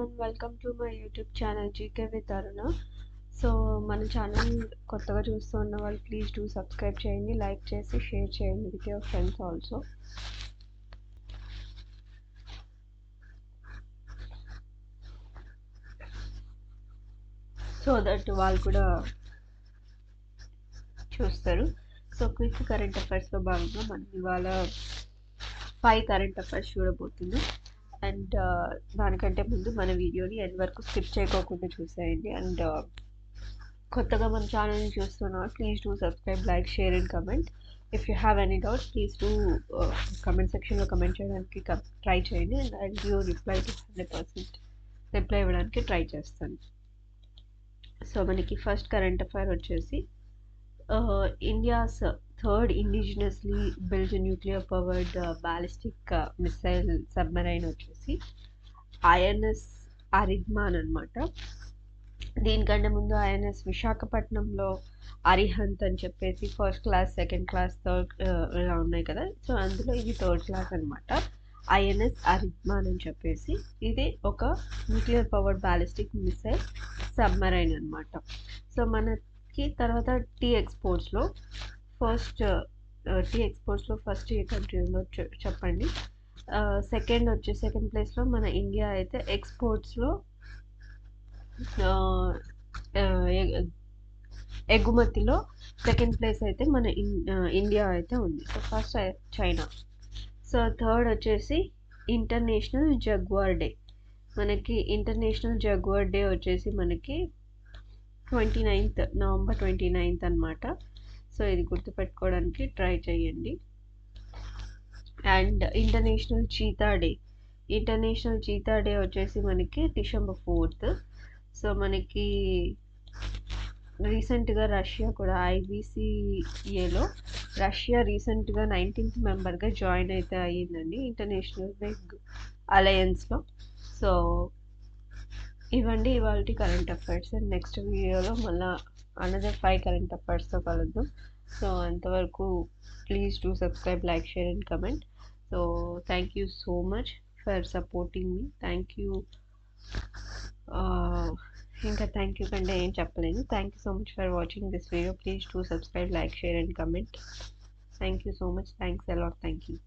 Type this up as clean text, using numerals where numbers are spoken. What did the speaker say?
everyone, welcome to my YouTube channel GK with Aruna. So మన channel కొత్తగా చూస్తున్న వాళ్ళు ప్లీజ్ డూ సబ్స్క్రైబ్ చేయండి, లైక్ చేసి షేర్ చేయండి with your friends also. So that వాళ్ళు కూడా చూస్తారు. సో క్విక్ కరెంట్ అఫైర్స్లో భాగంగా మనం ఇవాళ 5 కరెంట్ అఫైర్స్ చూడబోతున్నాం. అండ్ దానికంటే ముందు మన వీడియోని ఎండ్ వరకు స్కిప్ చేయకోకుండా చూసేయండి. అండ్ కొత్తగా మన ఛానల్ని చూస్తున్నారు please do subscribe, like, share and comment. If you have any doubts please do comment సెక్షన్లో కమెంట్ చేయడానికి ట్రై చేయండి. And I give reply to 100% reply ఇవ్వడానికి ట్రై చేస్తాను. సో మనకి ఫస్ట్ కరెంట్ అఫైర్ వచ్చేసి India's third indigenously build nuclear powered ballistic missile submarine వచ్చేసి INS Arihant అనమాట. దీనికంటే ముందు ఐఎన్ఎస్ విశాఖపట్నంలో అరిహంత్ అని చెప్పేసి first class, second class, third ఇలా ఉన్నాయి కదా. సో అందులో ఇది థర్డ్ క్లాస్ అనమాట, ఐఎన్ఎస్ అరిహంత్ అని చెప్పేసి. ఇది ఒక nuclear powered ballistic missile submarine అనమాట. సో మనకి తర్వాత టీ ఎక్స్పోర్ట్స్లో ఫస్ట్ ఏ కంట్రీ ఉందో చెప్పండి. సెకండ్ ప్లేస్లో మన ఇండియా అయితే ఎక్స్పోర్ట్స్లో ఎగుమతిలో సెకండ్ ప్లేస్ అయితే మన ఇండియా అయితే ఉంది. So first China. So third వచ్చేసి ఇంటర్నేషనల్ జగ్వార్ డే. మనకి ఇంటర్నేషనల్ జగ్వార్ డే వచ్చేసి మనకి నవంబర్ 29 అనమాట. సో ఇది గుర్తుపెట్టుకోవడానికి ట్రై చేయండి. అండ్ ఇంటర్నేషనల్ చీతా డే వచ్చేసి మనకి డిసెంబర్ 4th. సో మనకి రీసెంట్గా రష్యా కూడా ఐబీసీఏలో రష్యా రీసెంట్గా 19th మెంబర్గా జాయిన్ అయితే అయ్యిందండి ఇంటర్నేషనల్ బిగ్ అలయన్స్లో. సో ఇవ్వండి ఇవాళ కరెంట్ అఫైర్స్. అండ్ నెక్స్ట్ వీడియోలో మళ్ళీ అనదర్ 5 కరెంట్ అఫైర్స్తో కలుద్దాం. సో అంతవరకు please do subscribe, like, share and comment. So thank you so much for supporting me. Thank you. ఇంకా థ్యాంక్ యూ కంటే ఏం చెప్పలేను. Thank you so much for watching this video. Please do subscribe, like, share and comment. Thank you so much. Thanks a lot. Thank you.